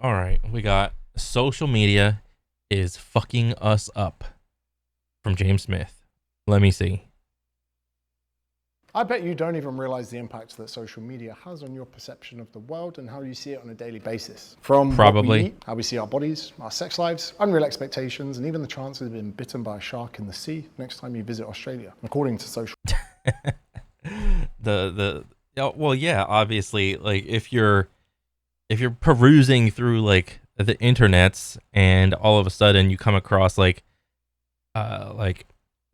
All right. We got social media is fucking us up from James Smith. Let me see. I bet you don't even realize the impact that social media has on your perception of the world and how you see it on a daily basis. From what we Probably. eat, how we see our bodies, our sex lives, unreal expectations, and even the chances of being bitten by a shark in the sea next time you visit Australia, according to social. Well, yeah, obviously, like if you're perusing through like the internets and all of a sudden you come across like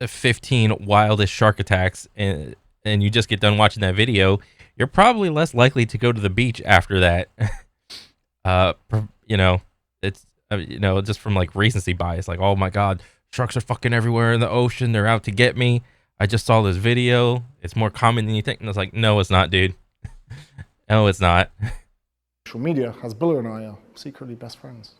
15 wildest shark attacks and you just get done watching that video, you're probably less likely to go to the beach after that. You know, it's just from like recency bias, like, oh my god, sharks are fucking everywhere in the ocean, they're out to get me. I just saw this video, it's more common than you think. And it's like, no, it's not, dude. No, it's not. Social media has Billa and I are secretly best friends.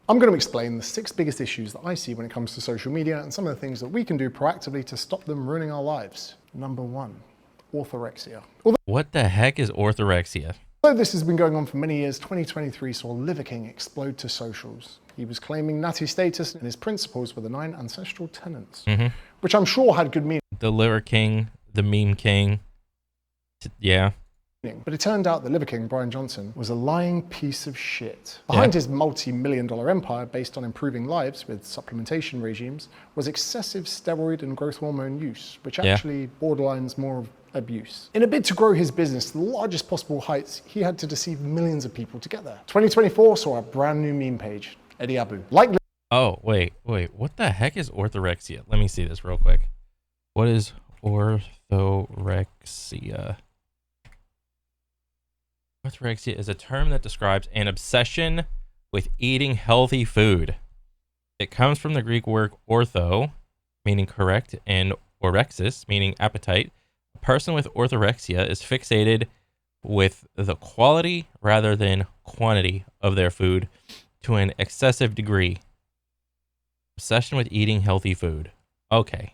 I'm going to explain the 6 biggest issues that I see when it comes to social media and some of the things that we can do proactively to stop them ruining our lives. Number 1, orthorexia. What the heck is orthorexia? Although this has been going on for many years, 2023 saw Liver King explode to socials. He was claiming natty status and his principles were the 9 ancestral tenets, which I'm sure had good meaning. The Liver King, the Meme King. Yeah. But it turned out the Liver King, Brian Johnson, was a lying piece of shit. Behind his multi-million-dollar empire based on improving lives with supplementation regimes was excessive steroid and growth hormone use, which actually borderlines more of abuse. In a bid to grow his business to the largest possible heights, he had to deceive millions of people to get there. 2024 saw a brand new meme page, Eddie Abu. Oh, wait. What the heck is orthorexia? Let me see this real quick. What is orthorexia? Orthorexia is a term that describes an obsession with eating healthy food. It comes from the Greek word ortho, meaning correct, and orexis, meaning appetite. A person with orthorexia is fixated with the quality rather than quantity of their food to an excessive degree. Obsession with eating healthy food. Okay.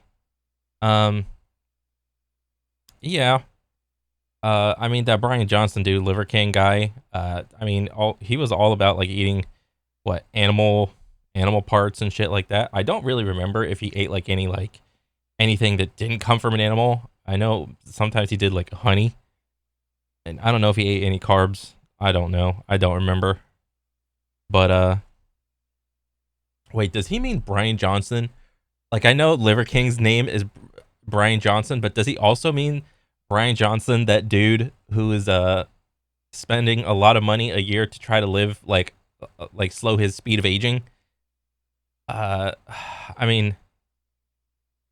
Yeah. I mean, that Brian Johnson dude, Liver King guy, I mean, he was all about like eating what animal parts and shit like that. I don't really remember if he ate like anything that didn't come from an animal. I know sometimes he did like honey, and I don't know if he ate any carbs. I don't know. I don't remember. But wait, does he mean Brian Johnson? Like, I know Liver King's name is Brian Johnson, but does he also mean Brian Johnson, that dude who is spending a lot of money a year to try to live like slow his speed of aging? I mean,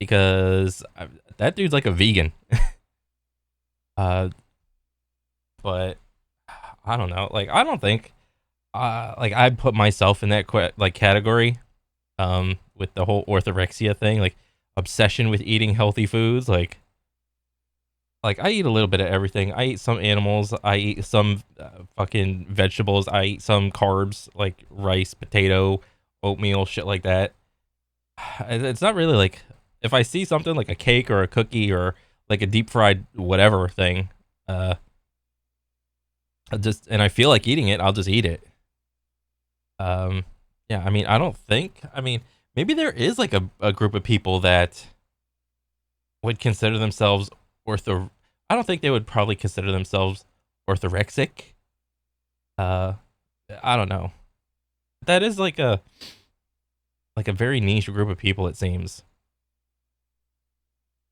because that dude's like a vegan. But I don't know. Like, I don't think like I'd put myself in that category with the whole orthorexia thing, like obsession with eating healthy foods. Like I eat a little bit of everything. I eat some animals. I eat some fucking vegetables. I eat some carbs, like rice, potato, oatmeal, shit like that. It's not really like, if I see something like a cake or a cookie or like a deep fried whatever thing, and I feel like eating it, I'll just eat it. Yeah, I mean, maybe there is like a group of people that would consider themselves I don't think they would probably consider themselves orthorexic. I don't know. That is like a very niche group of people, it seems.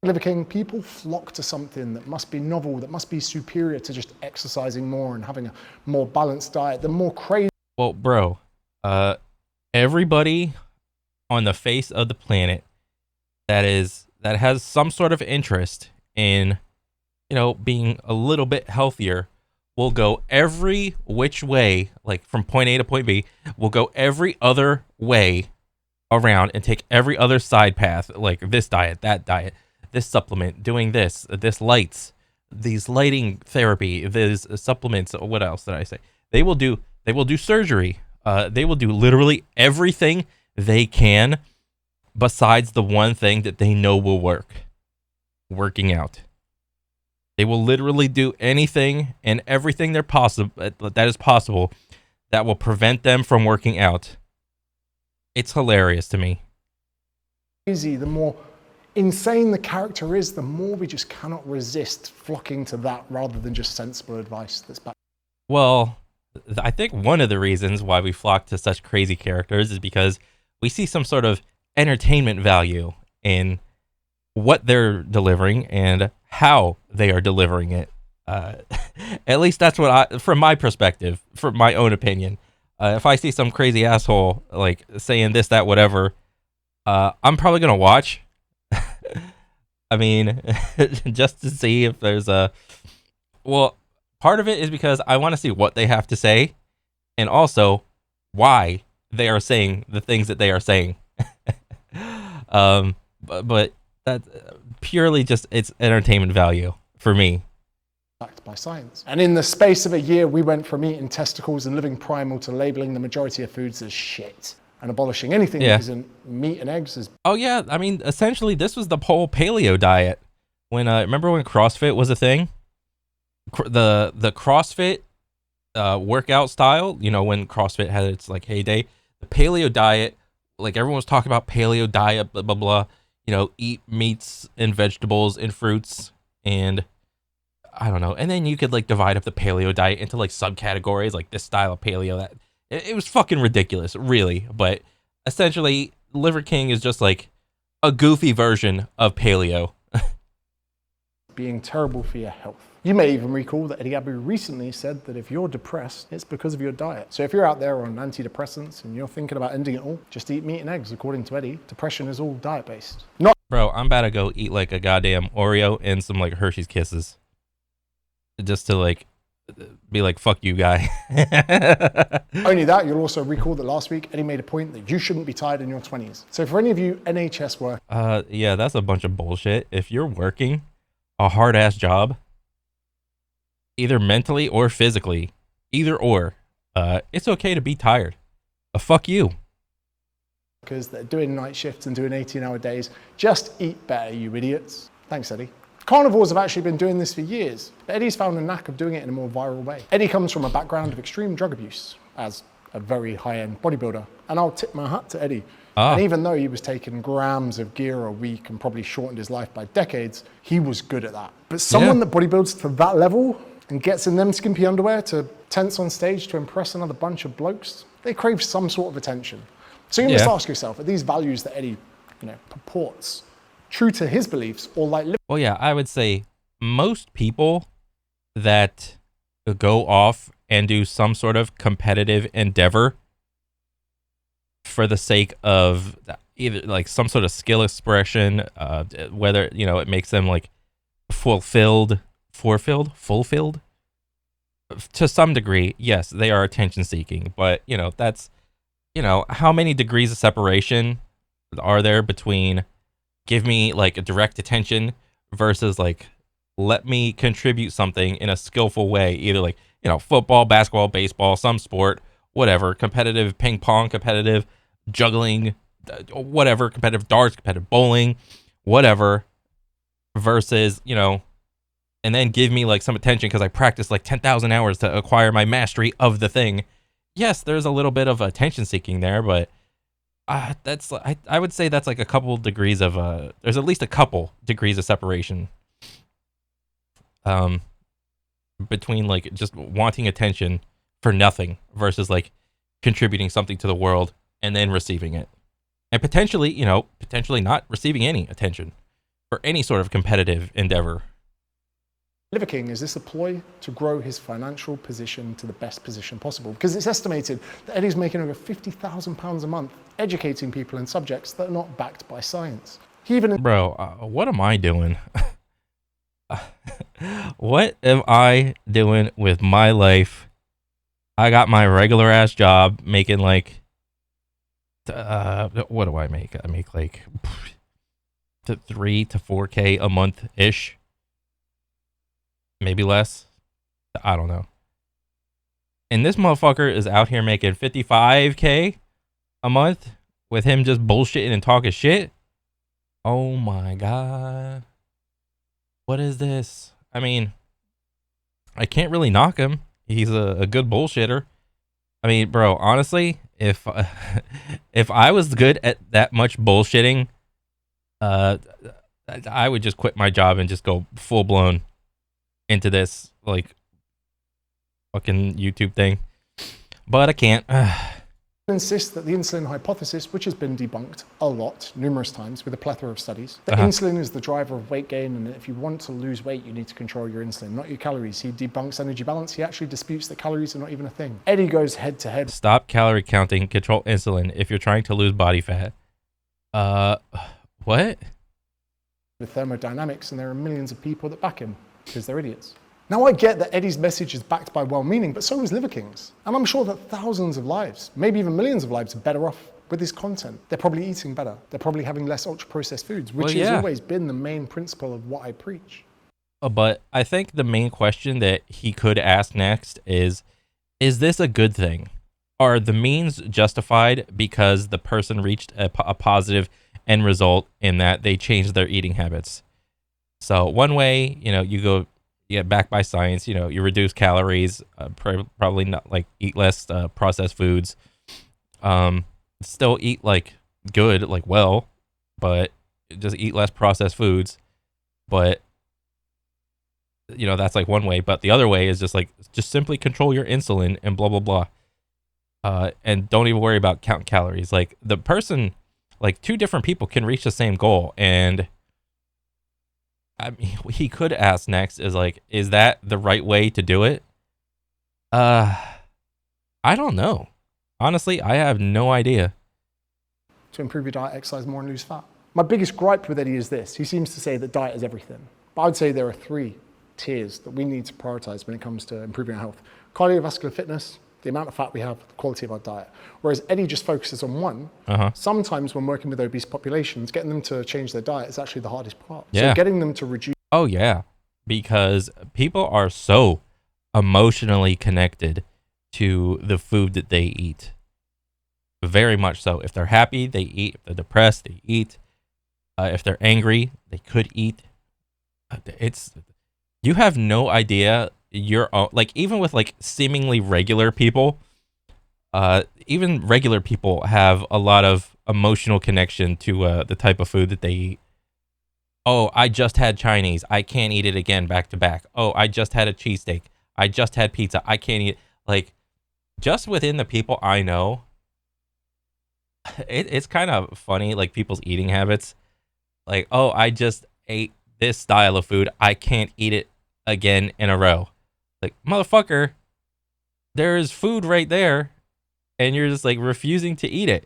Liver King, people flock to something that must be novel, that must be superior to just exercising more and having a more balanced diet. The more crazy. Well, bro, everybody on the face of the planet that has some sort of interest in, being a little bit healthier will go every which way, like from point A to point B, will go every other way around and take every other side path, like this diet, that diet, this supplement, doing this lights, these lighting therapy, these supplements. What else did I say? They will do surgery. They will do literally everything they can besides the one thing that they know will work: working out. They will literally do anything and everything that is possible that will prevent them from working out. It's hilarious to me. Crazy, the more insane the character is, the more we just cannot resist flocking to that rather than just sensible advice that's back. Well, I think one of the reasons why we flock to such crazy characters is because we see some sort of entertainment value in what they're delivering and how they are delivering it. At least that's what from my perspective, from my own opinion. If I see some crazy asshole like saying this, that, whatever, I'm probably gonna watch. I mean, just to see if there's well, part of it is because I want to see what they have to say, and also why they are saying the things that they are saying. But that's purely just it's entertainment value for me. Backed by science. And in the space of a year, we went from eating testicles and living primal to labeling the majority of foods as shit and abolishing anything that isn't meat and eggs as. Oh yeah, I mean, essentially, this was the whole paleo diet. When remember when CrossFit was a thing? The CrossFit workout style. You know, when CrossFit had its like heyday, the paleo diet. Like everyone was talking about paleo diet, blah blah blah. You know, eat meats and vegetables and fruits and I don't know. And then you could like divide up the paleo diet into like subcategories, like this style of paleo. That it was fucking ridiculous, really. But essentially, Liver King is just like a goofy version of paleo. Being terrible for your health. You may even recall that Eddie Abu recently said that if you're depressed, it's because of your diet. So if you're out there on antidepressants and you're thinking about ending it all, just eat meat and eggs. According to Eddie, depression is all diet-based. Not Bro, I'm about to go eat like a goddamn Oreo and some like Hershey's Kisses. Just to like be like, fuck you, guy. only that, you'll also recall that last week Eddie made a point that you shouldn't be tired in your 20s. So for any of you NHS work, yeah, that's a bunch of bullshit. If you're working a hard ass job, either mentally or physically, either or, it's okay to be tired. Fuck you. because they're doing night shifts and doing 18-hour days, just eat better, you idiots. Thanks, Eddie. Carnivores have actually been doing this for years, but Eddie's found a knack of doing it in a more viral way. Eddie comes from a background of extreme drug abuse as a very high-end bodybuilder, and I'll tip my hat to Eddie. And even though he was taking grams of gear a week and probably shortened his life by decades, he was good at that. But someone that bodybuilds to that level and gets in them skimpy underwear to tense on stage to impress another bunch of blokes, they crave some sort of attention. So you must ask yourself, are these values that Eddie, purports true to his beliefs or like... Well, yeah, I would say most people that go off and do some sort of competitive endeavor for the sake of either like some sort of skill expression, whether, it makes them like fulfilled to some degree. Yes, they are attention seeking, but that's, how many degrees of separation are there between give me like a direct attention versus like let me contribute something in a skillful way, either like football, basketball, baseball, some sport, whatever, competitive ping pong, competitive juggling, whatever, competitive darts, competitive bowling, whatever, versus and then give me like some attention because I practiced like 10,000 hours to acquire my mastery of the thing. Yes, there's a little bit of attention seeking there, but that's I would say that's like a couple degrees of there's at least a couple degrees of separation between like just wanting attention for nothing versus like contributing something to the world and then receiving it, and potentially not receiving any attention for any sort of competitive endeavor. Liver King is this a ploy to grow his financial position to the best position possible? Because it's estimated that Eddie's making over £50,000 a month educating people in subjects that are not backed by science. Bro, what am I doing? What am I doing with my life? I got my regular ass job making like what do I make? I make like to 3 to 4K a month ish. Maybe less. I don't know. And this motherfucker is out here making 55K a month with him just bullshitting and talking shit. Oh my God. What is this? I mean, I can't really knock him. He's a good bullshitter. I mean, bro, honestly, if if I was good at that much bullshitting, uh, I would just quit my job and just go full blown into this like fucking YouTube thing. But I can't. Insists that the insulin hypothesis, which has been debunked a lot, numerous times, with a plethora of studies, that insulin is the driver of weight gain, and if you want to lose weight, you need to control your insulin, not your calories. He debunks energy balance. He actually disputes that calories are not even a thing. Eddie goes head to head. Stop calorie counting, control insulin if you're trying to lose body fat. What? With thermodynamics, and there are millions of people that back him because they're idiots. Now, I get that Eddie's message is backed by well-meaning, but so is Liver King's. And I'm sure that thousands of lives, maybe even millions of lives, are better off with his content. They're probably eating better. They're probably having less ultra-processed foods, which has always been the main principle of what I preach. But I think the main question that he could ask next is this a good thing? Are the means justified because the person reached a positive end result in that they changed their eating habits? So one way, you get backed by science, you reduce calories, probably not like eat less processed foods, still eat like good, like well, but just eat less processed foods. But that's like one way. But the other way is just simply control your insulin and blah, blah, blah. And don't even worry about counting calories. Like the person, like two different people can reach the same goal. And I mean, he could ask next is that the right way to do it? I don't know. Honestly, I have no idea. To improve your diet, exercise more, and lose fat. My biggest gripe with Eddie is this. He seems to say that diet is everything. But I'd say there are 3 tiers that we need to prioritize when it comes to improving our health. Cardiovascular fitness, the amount of fat we have, the quality of our diet. Whereas Eddie just focuses on one. Sometimes when working with obese populations, getting them to change their diet is actually the hardest part. Yeah. So getting them to reduce. Oh, yeah. Because people are so emotionally connected to the food that they eat. Very much so. If they're happy, they eat. If they're depressed, they eat. If they're angry, they could eat. You have no idea. Even with like seemingly regular people, even regular people have a lot of emotional connection to the type of food that they eat. Oh, I just had Chinese. I can't eat it again back to back. Oh, I just had a cheesesteak. I just had pizza. I can't eat it. Like, just within the people I know, it's kind of funny, like people's eating habits. Like, oh, I just ate this style of food. I can't eat it again in a row. Like, motherfucker, there's food right there, and you're just like refusing to eat it.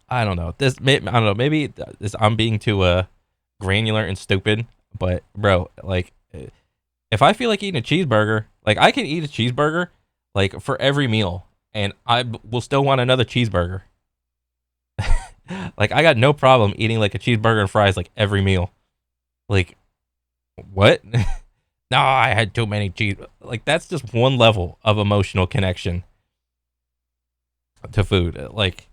I don't know. I don't know. Maybe I'm being too granular and stupid, but bro, like, if I feel like eating a cheeseburger, like I can eat a cheeseburger like for every meal, and I will still want another cheeseburger. Like, I got no problem eating like a cheeseburger and fries like every meal. Like, what? No, I had too many cheese. Like, that's just one level of emotional connection to food. Like,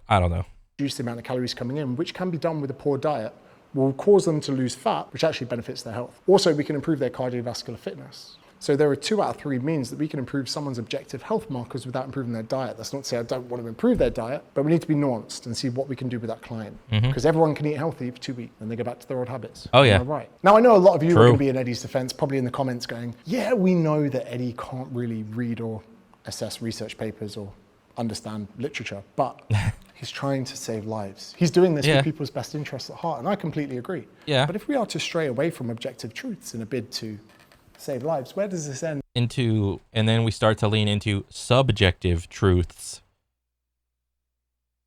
I don't know. Reduce the amount of calories coming in, which can be done with a poor diet, will cause them to lose fat, which actually benefits their health. Also, we can improve their cardiovascular fitness. So there are 2 out of 3 means that we can improve someone's objective health markers without improving their diet. That's not to say I don't want to improve their diet, but we need to be nuanced and see what we can do with that client. Because everyone can eat healthy for 2 weeks and they go back to their old habits. Oh, yeah. Right. Now, I know a lot of you are going to be in Eddie's defense, probably in the comments going, yeah, we know that Eddie can't really read or assess research papers or understand literature, but he's trying to save lives. He's doing this with people's best interests at heart, and I completely agree. Yeah. But if we are to stray away from objective truths in a bid to save lives, where does this end? And then we start to lean into subjective truths.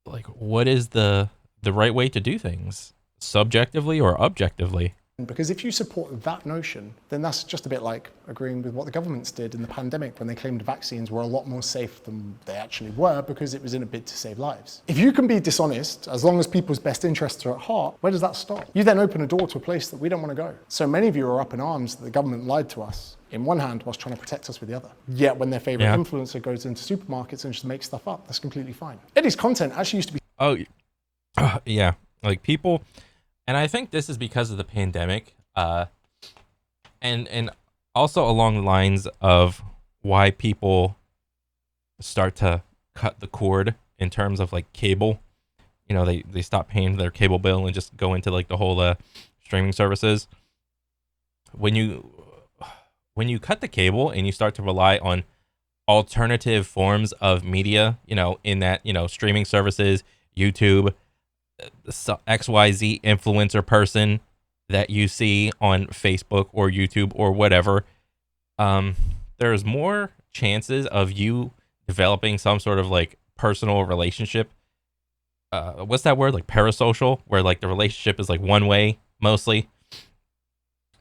Like, what is the right way to do things? Subjectively or objectively? Because if you support that notion, then that's just a bit like agreeing with what the governments did in the pandemic when they claimed vaccines were a lot more safe than they actually were because it was in a bid to save lives. If you can be dishonest, as long as people's best interests are at heart, where does that stop? You then open a door to a place that we don't want to go. So many of you are up in arms that the government lied to us in one hand whilst trying to protect us with the other. Yet when their favorite influencer goes into supermarkets and just makes stuff up, that's completely fine. Eddie's content actually used to be... Oh, yeah. Like, people... And I think this is because of the pandemic, and also along the lines of why people start to cut the cord in terms of like cable. You know, they stop paying their cable bill and just go into like the whole streaming services. When you cut the cable and you start to rely on alternative forms of media, you know, in that, you know, streaming services, YouTube, XYZ influencer person that you see on Facebook or YouTube or whatever, there's more chances of you developing some sort of like personal relationship. What's that word? Like parasocial, where like the relationship is like one way mostly,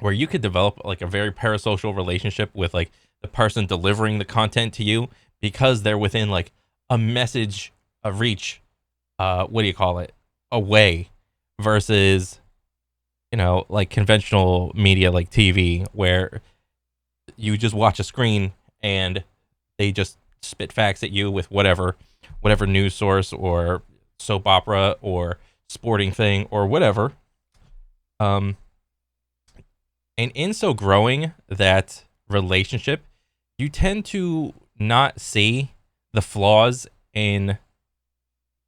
where you could develop like a very parasocial relationship with like the person delivering the content to you because they're within like a message of reach, what do you call it, away, versus, you know, like conventional media like TV, where you just watch a screen and they just spit facts at you with whatever news source or soap opera or sporting thing or whatever. And in so growing that relationship, you tend to not see the flaws in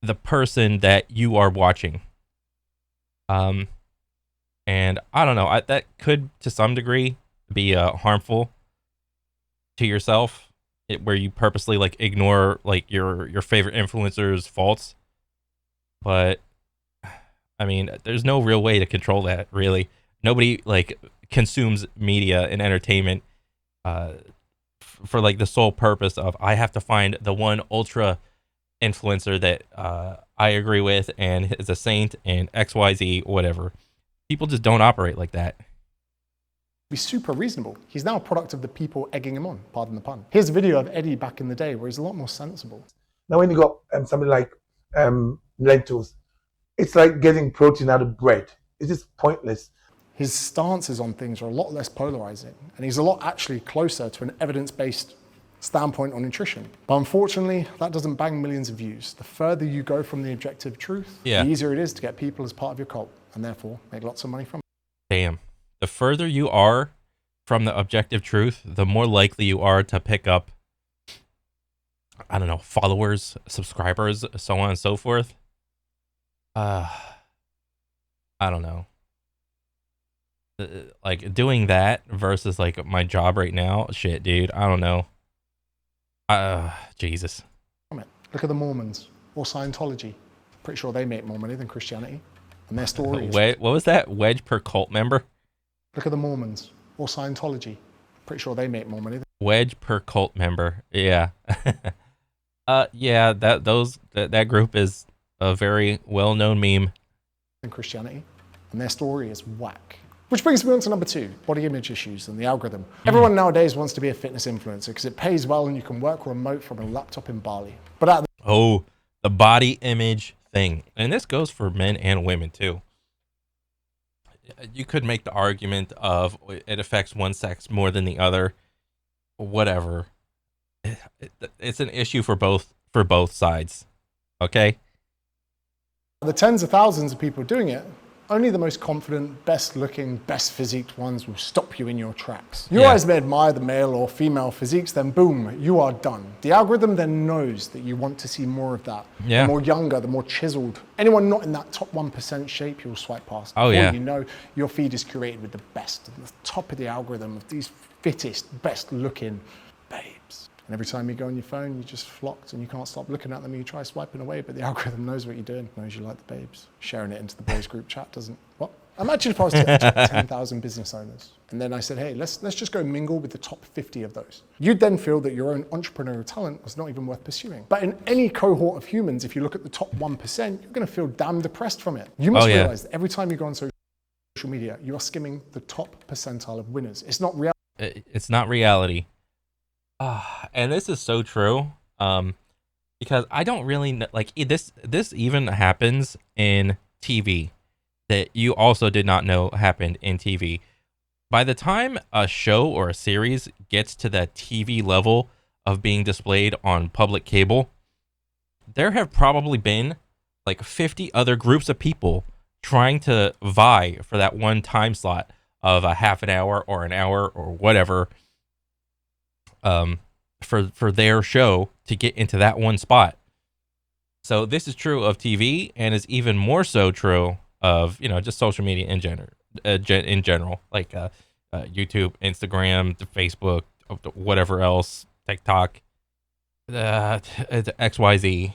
the person that you are watching. And I don't know, that could to some degree be harmful to yourself, where you purposely like ignore like your favorite influencer's faults. But I mean, there's no real way to control that, really. Nobody like consumes media and entertainment for like the sole purpose of, I have to find the one ultra influencer that I agree with and is a saint and XYZ whatever. People just don't operate like that. Be super reasonable. He's now a product of the people egging him on, pardon the pun. Here's a video of Eddie back in the day where he's a lot more sensible. Now when you got something like lentils, it's like getting protein out of bread. It's just pointless. His stances on things are a lot less polarizing, and he's a lot actually closer to an evidence-based standpoint on nutrition. But unfortunately, that doesn't bang millions of views. The further you go from the objective truth, the easier it is to get people as part of your cult, and therefore make lots of money from it. Damn. The further you are from the objective truth, the more likely you are to pick up, I don't know, followers, subscribers, so on and so forth. I don't know. Like doing that versus like my job right now, shit, dude, I don't know. Jesus. Look at the Mormons or Scientology. Pretty sure they make more money than Christianity. And their story is... What was that? Wedge per cult member? Look at the Mormons or Scientology. Pretty sure they make more money than... Wedge per cult member. Yeah. Yeah, that group is a very well-known meme. ...than Christianity. And their story is whack. Which brings me on to number 2, body image issues and the algorithm. Everyone nowadays wants to be a fitness influencer because it pays well and you can work remote from a laptop in Bali. But the body image thing. And this goes for men and women too. You could make the argument of it affects one sex more than the other. Whatever. It's an issue for both sides. Okay? the tens of thousands of people doing it, only the most confident, best looking, best physiqued ones will stop you in your tracks. Your eyes may admire the male or female physiques, then boom, you are done. The algorithm then knows that you want to see more of that. The more younger, the more chiseled. Anyone not in that top 1% shape, you'll swipe past. Oh yeah. You know, your feed is curated with the best, the top of the algorithm of these fittest, best looking babes. And every time you go on your phone, you're just flocked and you can't stop looking at them and you try swiping away, but the algorithm knows what you're doing, knows you like the babes. Sharing it into the boys group chat doesn't, what? Imagine if I was to 10,000 business owners and then I said, hey, let's just go mingle with the top 50 of those. You'd then feel that your own entrepreneurial talent was not even worth pursuing. But in any cohort of humans, if you look at the top 1%, you're gonna feel damn depressed from it. You must realize that every time you go on social media, you are skimming the top percentile of winners. It's not reality. It's not reality. And this is so true, because I don't really know, like this even happens in TV that you also did not know happened in TV. By the time a show or a series gets to that TV level of being displayed on public cable, there have probably been like 50 other groups of people trying to vie for that one time slot of a half an hour or an hour or whatever for their show to get into that one spot. So this is true of TV, and is even more so true of just social media in general, like YouTube, Instagram, the Facebook, whatever else, TikTok, XYZ,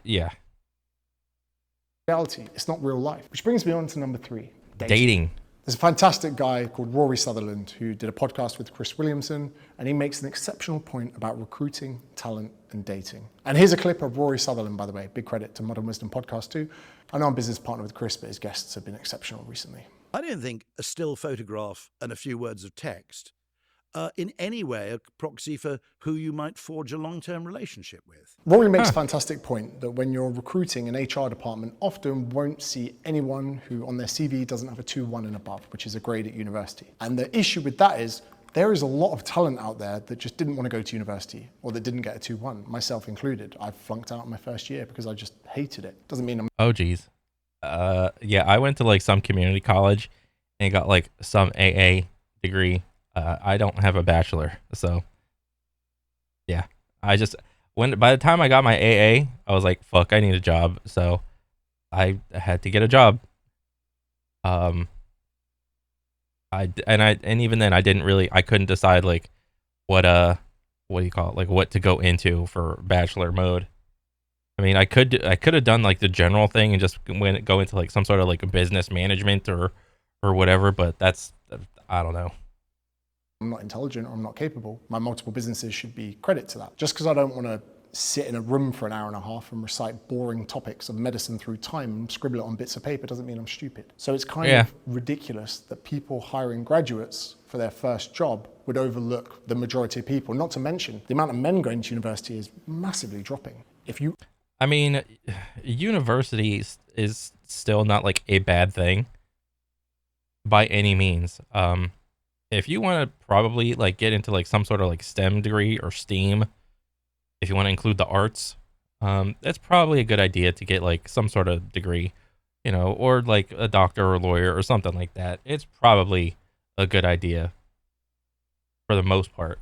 yeah. Reality, it's not real life. Which brings me on to number 3, Dating. There's a fantastic guy called Rory Sutherland who did a podcast with Chris Williamson, and he makes an exceptional point about recruiting, talent, and dating. And here's a clip of Rory Sutherland, by the way. Big credit to Modern Wisdom Podcast too. I know I'm business partner with Chris, but his guests have been exceptional recently. I don't think a still photograph and a few words of text are in any way a proxy for who you might forge a long-term relationship with. Rory makes a fantastic point that when you're recruiting, an HR department often won't see anyone who on their CV doesn't have a 2-1 and above, which is a grade at university. And the issue with that is there is a lot of talent out there that just didn't want to go to university or that didn't get a 2-1, myself included. I flunked out in my first year because I just hated it. Doesn't mean I'm... Oh, geez. Yeah, I went to like some community college and got like some AA degree. I don't have a bachelor, so yeah. By the time I got my AA, I was like, fuck, I need a job. So I had to get a job. And even then I couldn't decide like what do you call it? Like what to go into for bachelor mode. I mean, I could have done like the general thing and just go into like some sort of like a business management or whatever, but I don't know. I'm not intelligent or I'm not capable. My multiple businesses should be credit to that. Just because I don't want to sit in a room for an hour and a half and recite boring topics of medicine through time and scribble it on bits of paper doesn't mean I'm stupid. So it's kind of ridiculous that people hiring graduates for their first job would overlook the majority of people. Not to mention the amount of men going to university is massively dropping. I mean, university is still not like a bad thing by any means. If you want to probably like get into like some sort of like STEM degree or STEAM, if you want to include the arts, that's probably a good idea to get like some sort of degree, or like a doctor or a lawyer or something like that. It's probably a good idea for the most part.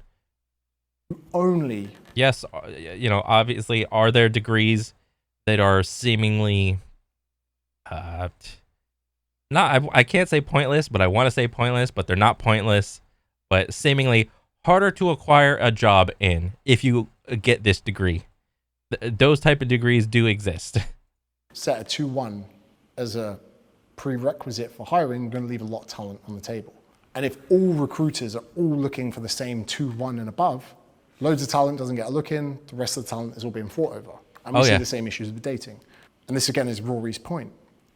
Only. Yes, obviously, are there degrees that are seemingly, I can't say pointless, but I want to say pointless, but they're not pointless, but seemingly harder to acquire a job in if you get this degree. Those type of degrees do exist. Set a 2-1 as a prerequisite for hiring, you're going to leave a lot of talent on the table. And if all recruiters are all looking for the same 2-1 and above, loads of talent doesn't get a look in, the rest of the talent is all being fought over. And we see the same issues with dating. And this again is Rory's point.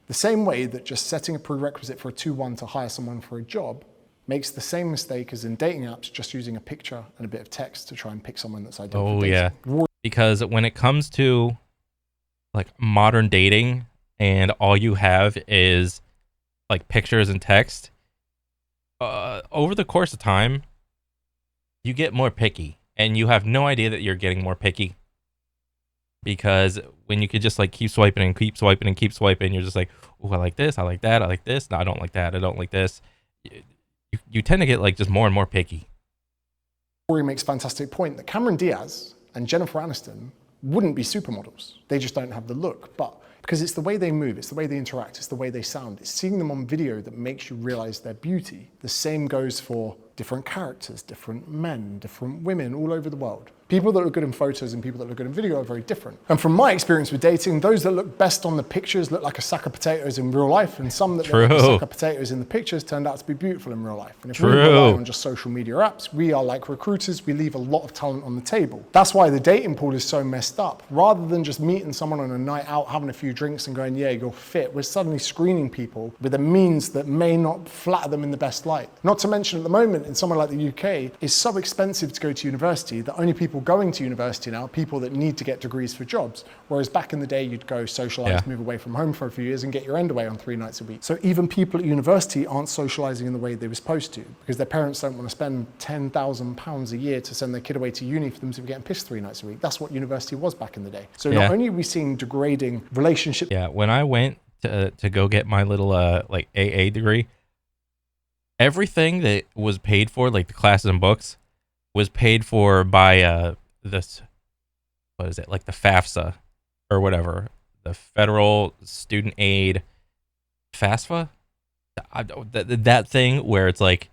The same way that just setting a prerequisite for a 2-1 to hire someone for a job makes the same mistake as in dating apps, just using a picture and a bit of text to try and pick someone that's ideal for dating. Yeah. Because when it comes to like modern dating and all you have is like pictures and text, over the course of time, you get more picky and you have no idea that you're getting more picky. Because when you could just like keep swiping and keep swiping and keep swiping, you're just like, oh, I like this, I like that, I like this. No, I don't like that, I don't like this. You tend to get like just more and more picky. Rory makes a fantastic point that Cameron Diaz and Jennifer Aniston wouldn't be supermodels. They just don't have the look. But because it's the way they move, it's the way they interact, it's the way they sound, it's seeing them on video that makes you realize their beauty. The same goes for different characters, different men, different women all over the world. People that look good in photos and people that look good in video are very different. And from my experience with dating, those that look best on the pictures look like a sack of potatoes in real life, and some that look like a sack of potatoes in the pictures turned out to be beautiful in real life. And if we rely on just social media apps, we are like recruiters, we leave a lot of talent on the table. That's why the dating pool is so messed up. Rather than just meeting someone on a night out, having a few drinks and going, yeah, you're fit, we're suddenly screening people with a means that may not flatter them in the best light. Not to mention at the moment, in somewhere like the UK, it's so expensive to go to university that only people going to university now are people that need to get degrees for jobs. Whereas back in the day, you'd go socialize, move away from home for a few years and get your end away on 3 nights a week. So even people at university aren't socializing in the way they were supposed to because their parents don't want to spend £10,000 a year to send their kid away to uni for them to be getting pissed 3 nights a week. That's what university was back in the day. So not only are we seeing degrading relationships. Yeah, when I went to go get my little like AA degree, everything that was paid for, like the classes and books, was paid for by this, what is it, like the FAFSA or whatever, the Federal Student Aid FAFSA, that thing where it's like,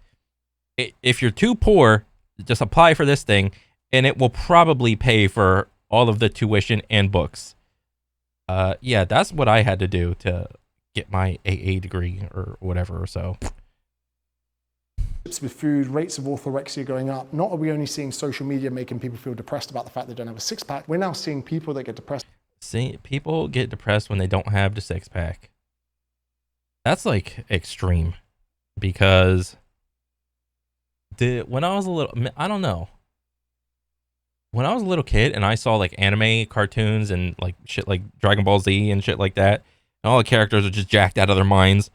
if you're too poor, just apply for this thing and it will probably pay for all of the tuition and books. Yeah, that's what I had to do to get my AA degree or whatever. So with food, rates of orthorexia going up. Not are we only seeing social media making people feel depressed about the fact they don't have a six-pack, we're now seeing people that get depressed. See, people get depressed when they don't have the six-pack. That's like extreme, because when I was a little, I don't know, when I was a little kid and I saw like anime cartoons and like shit like Dragon Ball Z and shit like that, and all the characters are just jacked out of their minds,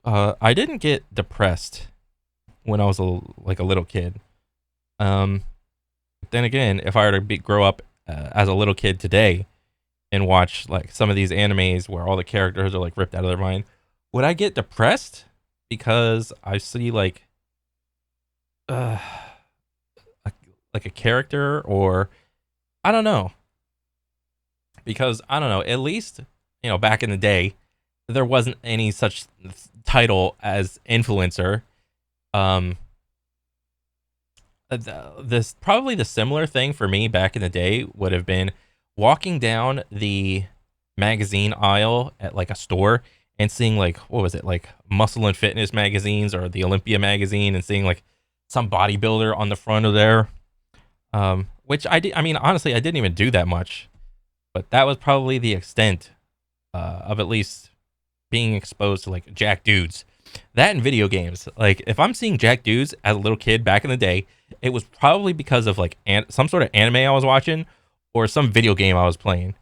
I didn't get depressed when I was like a little kid. Then again, if I were to grow up as a little kid today and watch like some of these animes where all the characters are like ripped out of their mind, would I get depressed because I see like a character, or I don't know, because I don't know, at least, you know, back in the day there wasn't any such title as influencer. This probably the similar thing for me back in the day would have been walking down the magazine aisle at like a store and seeing like, what was it, like Muscle and Fitness magazines or the Olympia magazine, and seeing like some bodybuilder on the front of there, which I did. I mean, honestly, I didn't even do that much, but that was probably the extent of at least being exposed to like jack dudes. That and video games. Like if I'm seeing jack dudes as a little kid back in the day, it was probably because of like some sort of anime I was watching or some video game I was playing.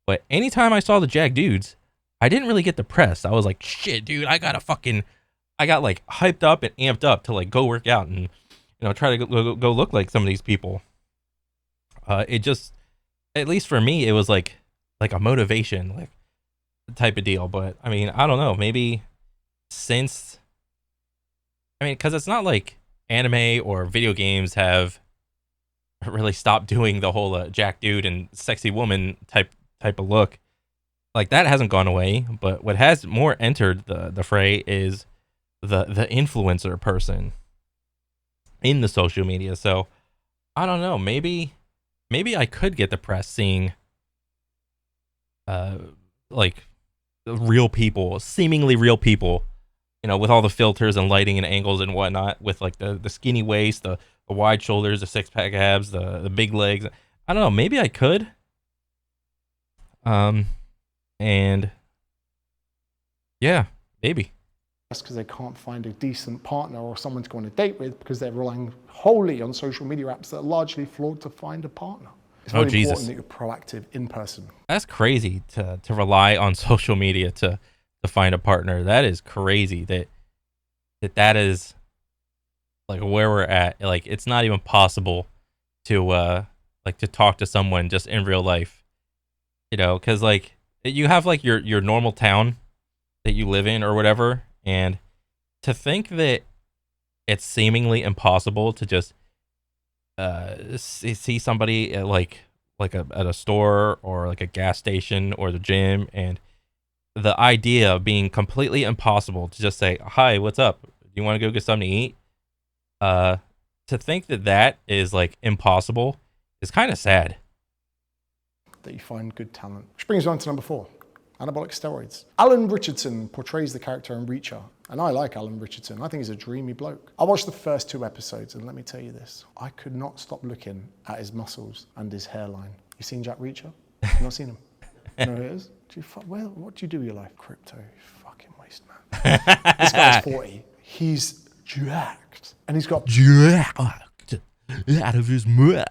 But anytime I saw the jack dudes, I didn't really get depressed. I was like, shit, dude, I got like hyped up and amped up to like go work out and, you know, try to go look like some of these people. It just, at least for me, it was like a motivation, like type of deal. But I mean, I don't know, maybe since, I mean, because it's not like anime or video games have really stopped doing the whole jack dude and sexy woman type of look. Like that hasn't gone away, but what has more entered the fray is the influencer person in the social media. So I don't know, maybe I could get depressed seeing like real people, seemingly real people, you know, with all the filters and lighting and angles and whatnot, with like the skinny waist, the wide shoulders, the six-pack abs, the big legs. I don't know, maybe I could. And yeah, maybe. That's because they can't find a decent partner or someone to go on a date with, because they're relying wholly on social media apps that are largely flawed to find a partner. It's very important that you're proactive in person. That's crazy to rely on social media to find a partner. That is crazy that is like where we're at. Like it's not even possible to like to talk to someone just in real life, you know, because like you have like your normal town that you live in or whatever, and to think that it's seemingly impossible to just see somebody at at a store or like a gas station or the gym, and the idea of being completely impossible to just say, hi, what's up, do you want to go get something to eat? To think that is like impossible is kind of sad. That you find good talent. Which brings us on to number 4, anabolic steroids. Alan Richardson portrays the character in Reacher, and I like Alan Richardson. I think he's a dreamy bloke. I watched the first 2 episodes, and let me tell you this, I could not stop looking at his muscles and his hairline. You seen Jack Reacher? You've not seen him? You know who it is? What do you do with your life? Crypto, you fucking waste, man. This guy's 40. He's jacked, and he's got Jacked out of his mind.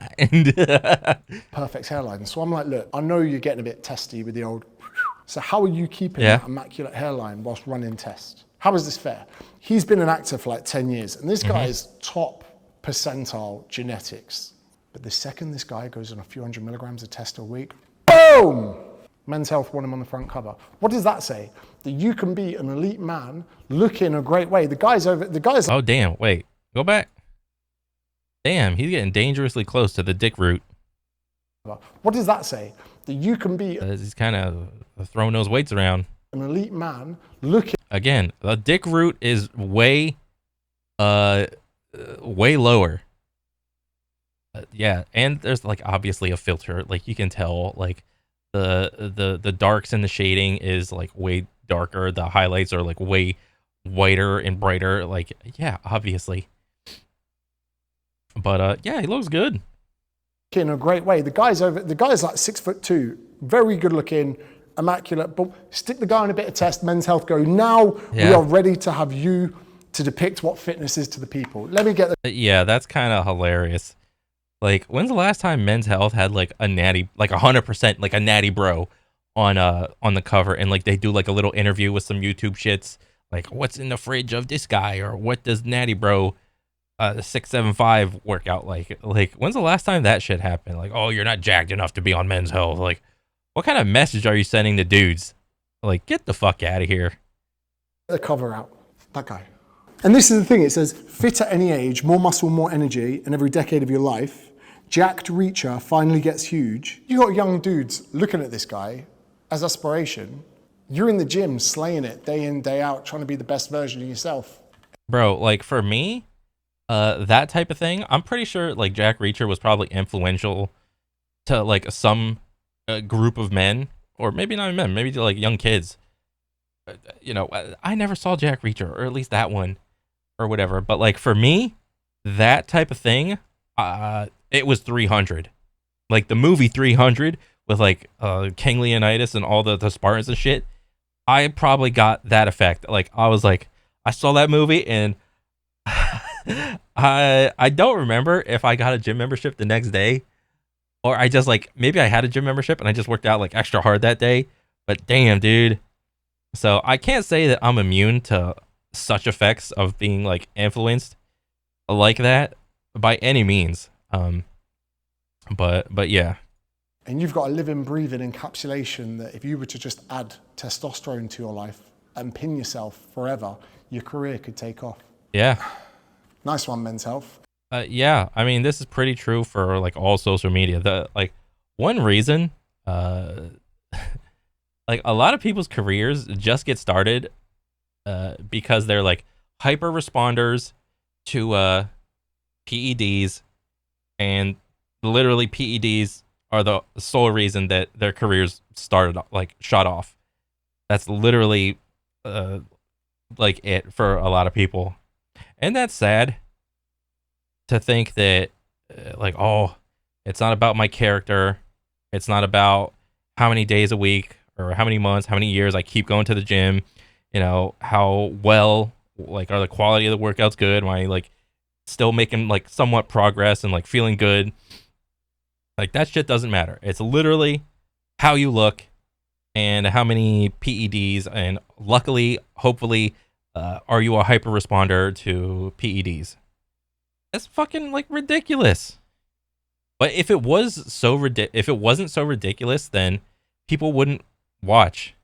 Perfect hairline. So I'm like, look, I know you're getting a bit testy with the old. So how are you keeping that immaculate hairline whilst running tests? How is this fair? He's been an actor for like 10 years, and this guy is top percentile genetics. But the second this guy goes on a few hundred milligrams of test a week, boom! Men's Health want him on the front cover. What does that say? That you can be an elite man, look in a great way. The guy's. Oh damn! Wait, go back. Damn, he's getting dangerously close to the dick root. What does that say? That you can be He's kind of throwing those weights around. an elite man looking Again, the dick root is way lower. Yeah, and there's like obviously a filter. Like you can tell, like the darks and the shading is like way darker. The highlights are like way whiter and brighter. Like yeah, obviously. But yeah, he looks good. in a great way. The guy's like 6'2", very good looking, immaculate. But stick the guy on a bit of test, Men's Health go, now we are ready to have you to depict what fitness is to the people. Let me get the Yeah, that's kind of hilarious. Like, when's the last time Men's Health had like a natty, like 100%, like a natty bro on the cover, and like they do like a little interview with some YouTube shits, like what's in the fridge of this guy, or what does natty bro 675 workout like? Like, when's the last time that shit happened? Like, oh, you're not jacked enough to be on Men's Health. Like, what kind of message are you sending to dudes? Like, get the fuck out of here. cover out. That guy. And this is the thing, it says, fit at any age, more muscle, more energy, and every decade of your life. Jacked reacher finally gets huge. You got young dudes looking at this guy as aspiration. You're in the gym slaying it day in, day out, trying to be the best version of yourself. Bro, like for me, that type of thing, I'm pretty sure like Jack Reacher was probably influential to like some group of men, or maybe not men, maybe to like young kids. You know, I never saw Jack Reacher, or at least that one, or whatever. But like for me, that type of thing, it was 300, like the movie 300 with like King Leonidas and all the Spartans and shit. I probably got that effect. Like I was like, I saw that movie and I don't remember if I got a gym membership the next day, or I just like maybe I had a gym membership and I just worked out like extra hard that day. But damn, dude. So I can't say that I'm immune to such effects of being like influenced like that by any means. But yeah. And you've got a living, breathing encapsulation that if you were to just add testosterone to your life and pin yourself forever, your career could take off. Yeah. Nice one, Men's Health. Yeah, I mean, this is pretty true for like all social media. The like one reason, like a lot of people's careers just get started, because they're like hyper responders to PEDs, and literally PEDs are the sole reason that their careers started like shot off. That's literally like it for a lot of people, and that's sad. To think that like, oh, it's not about my character, it's not about how many days a week or how many months, how many years I keep going to the gym, you know, how well like are the quality of the workouts good, am I like still making like somewhat progress and like feeling good. Like that shit doesn't matter. It's literally how you look and how many PEDs, and luckily, hopefully, are you a hyper responder to PEDs? That's fucking like ridiculous. But if it was so if it wasn't so ridiculous, then people wouldn't watch.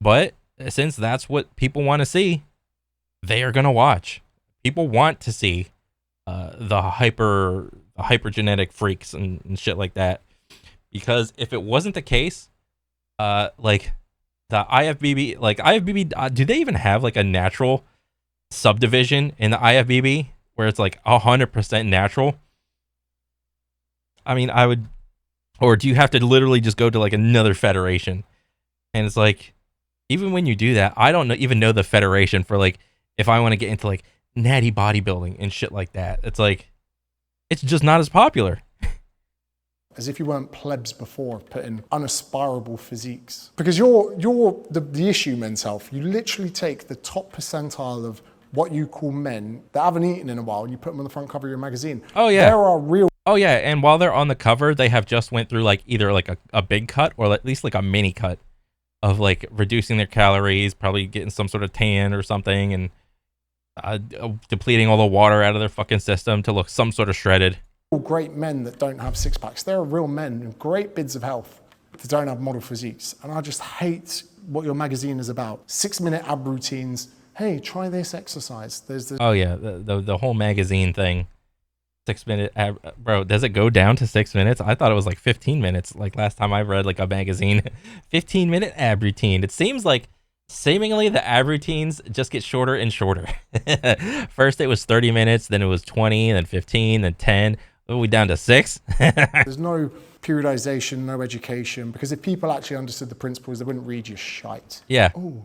But since that's what people want to see, they are gonna watch. People want to see the hypergenetic freaks and shit like that. Because if it wasn't the case, like the IFBB, do they even have like a natural subdivision in the IFBB? Where it's like 100% natural. I mean, I would, or do you have to literally just go to like another federation? And it's like, even when you do that, I don't even know the federation for like, if I want to get into like natty bodybuilding and shit like that. It's like, it's just not as popular. As if you weren't plebs before, putting unaspirable physiques. Because you're the issue, Men's Health. You literally take the top percentile of what you call men that haven't eaten in a while, and you put them on the front cover of your magazine. Oh yeah. There are real. Oh yeah, and while they're on the cover, they have just went through like either like a big cut or at least like a mini cut of like reducing their calories, probably getting some sort of tan or something, and depleting all the water out of their fucking system to look some sort of shredded. Great men that don't have six packs. There are real men with great bids of health that don't have model physiques, and I just hate what your magazine is about. 6-minute ab routines. Hey, try this exercise. There's the oh yeah, the whole magazine thing. 6 minute bro, does it go down to 6 minutes? I thought it was like 15 minutes, like last time I read like a magazine. 15-minute ab routine. It seems like seemingly the ab routines just get shorter and shorter. First it was 30 minutes, then it was 20, then 15, then 10. Are we down to 6? There's no periodization, no education, because if people actually understood the principles, they wouldn't read your shite. Yeah. Oh,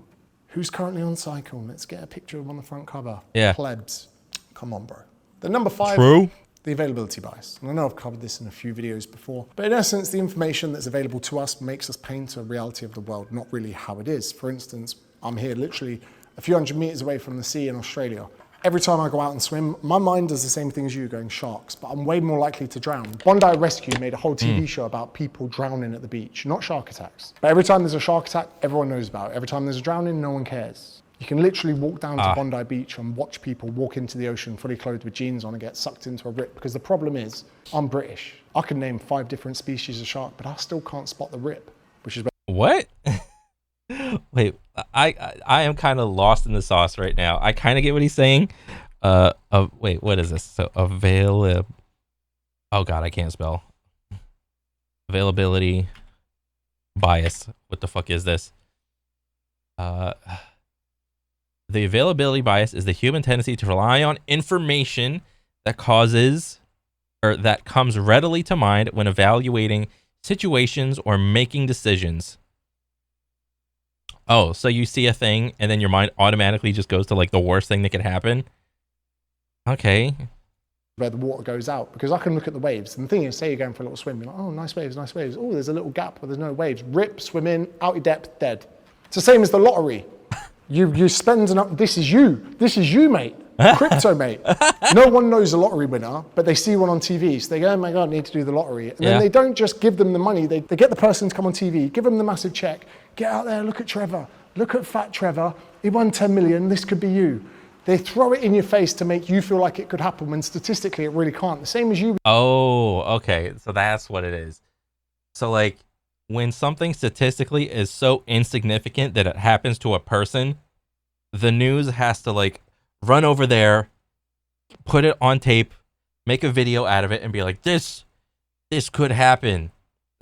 who's currently on cycle? Let's get a picture of him on the front cover. Yeah. Plebs. Come on, bro. The number 5. True. The availability bias. And I know I've covered this in a few videos before, but in essence, the information that's available to us makes us paint a reality of the world, not really how it is. For instance, I'm here literally a few hundred meters away from the sea in Australia. Every time I go out and swim, my mind does the same thing as you, going sharks, but I'm way more likely to drown. Bondi Rescue made a whole TV show about people drowning at the beach, not shark attacks. But every time there's a shark attack, everyone knows about it. Every time there's a drowning, no one cares. You can literally walk down to Bondi Beach and watch people walk into the ocean fully clothed with jeans on and get sucked into a rip, because the problem is, I'm British. I can name 5 different species of shark, but I still can't spot the rip, which is... What? Wait, I am kind of lost in the sauce right now. I kind of get what he's saying. Wait, what is this? So oh god, I can't spell. Availability bias. What the fuck is this? The availability bias is the human tendency to rely on information that comes readily to mind when evaluating situations or making decisions. Oh, so you see a thing and then your mind automatically just goes to like the worst thing that could happen? Okay. Where the water goes out, because I can look at the waves. And the thing is, say you're going for a little swim, you're like, oh, nice waves, nice waves. Oh, there's a little gap where there's no waves. Rip, swim in, out your depth, dead. It's the same as the lottery. You spend enough, this is you, mate. Crypto, mate. No one knows a lottery winner, but they see one on TV. So they go, oh my God, I need to do the lottery. And then they don't just give them the money. They get the person to come on TV, give them the massive check. Get out there, look at Trevor. Look at fat Trevor. He won 10 million. This could be you. They throw it in your face to make you feel like it could happen when statistically it really can't. The same as you. Oh, okay. So that's what it is. So like when something statistically is so insignificant that it happens to a person, the news has to like run over there, put it on tape, make a video out of it and be like, this could happen.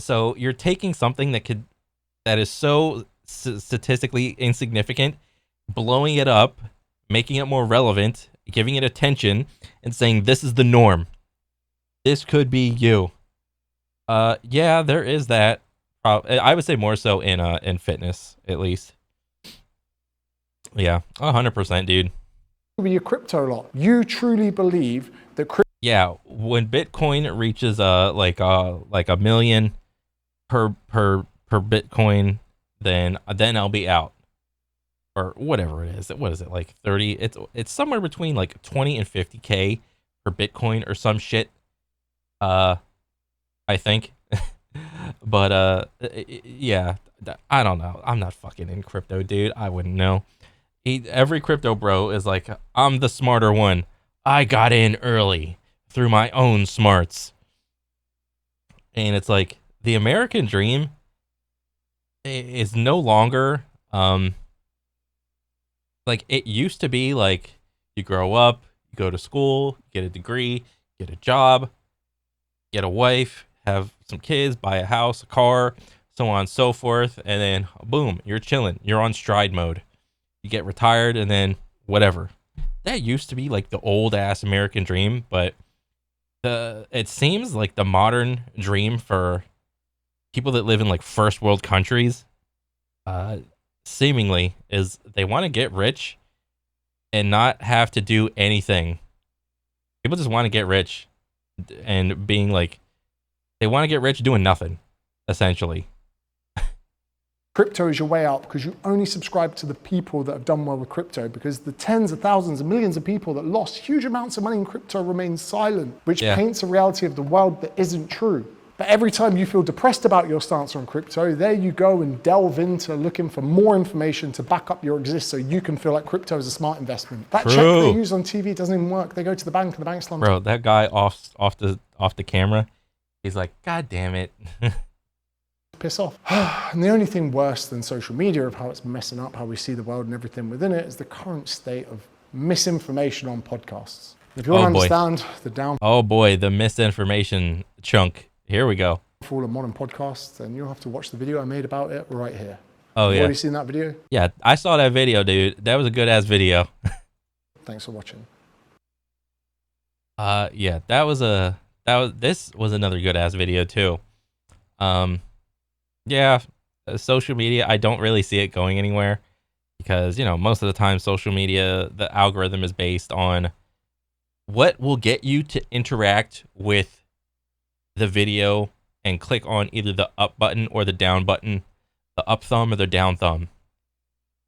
So you're taking something that is so statistically insignificant, blowing it up, making it more relevant, giving it attention, and saying this is the norm. This could be you. Yeah, there is that. I would say more so in fitness, at least. Yeah, 100%, dude. With your crypto lot, you truly believe that yeah, when Bitcoin reaches like a million per Bitcoin, then I'll be out, or whatever it is. What is it, like 30? It's somewhere between like 20 and 50K per Bitcoin or some shit. I think. But yeah, I don't know. I'm not fucking in crypto, dude. I wouldn't know. Every crypto bro is like, I'm the smarter one. I got in early through my own smarts. And it's like the American dream is no longer like it used to be. Like you grow up, you go to school, get a degree, get a job, get a wife, have some kids, buy a house, a car, so on and so forth, and then boom, you're chilling. You're on stride mode. You get retired and then whatever. That used to be like the old ass American dream, but it seems like the modern dream for people that live in like first world countries seemingly is they want to get rich and not have to do anything. People just want to get rich and being like, they want to get rich doing nothing, essentially. Crypto is your way out, because you only subscribe to the people that have done well with crypto, because the tens of thousands and millions of people that lost huge amounts of money in crypto remain silent, which paints a reality of the world that isn't true. But every time you feel depressed about your stance on crypto, there you go and delve into looking for more information to back up your exist so you can feel like crypto is a smart investment. That check they use on TV doesn't even work. They go to the bank and the bank's slumps. Bro, that guy off the camera, he's like, God damn it. Piss off. And the only thing worse than social media of how it's messing up how we see the world and everything within it is the current state of misinformation on podcasts. If you want to Oh boy. understand the downfall Oh boy, the misinformation chunk. Here we go. of modern podcasts, then you'll have to watch the video I made about it right here. Oh You've yeah. already seen that video? Yeah, I saw that video, dude. That was a good ass video. Thanks for watching. Yeah, this was another good ass video too. Yeah, social media, I don't really see it going anywhere because, you know, most of the time social media, the algorithm is based on what will get you to interact with the video and click on either the up button or the down button, the up thumb or the down thumb.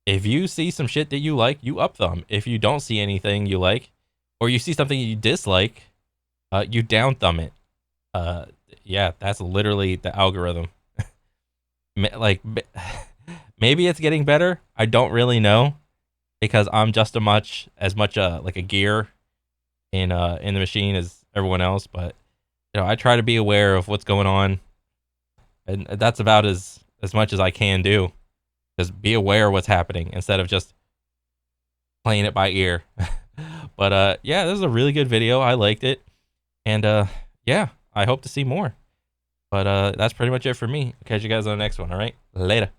If you see some shit that you like, you up thumb. If you don't see anything you like, or you see something you dislike, you down thumb it. Yeah, that's literally the algorithm. Like, maybe it's getting better. I don't really know because I'm just as much like a gear in the machine as everyone else. But you know, I try to be aware of what's going on, and that's about as much as I can do. Just be aware of what's happening instead of just playing it by ear. But yeah, this is a really good video. I liked it, and yeah, I hope to see more. But that's pretty much it for me. Catch you guys on the next one. All right, later.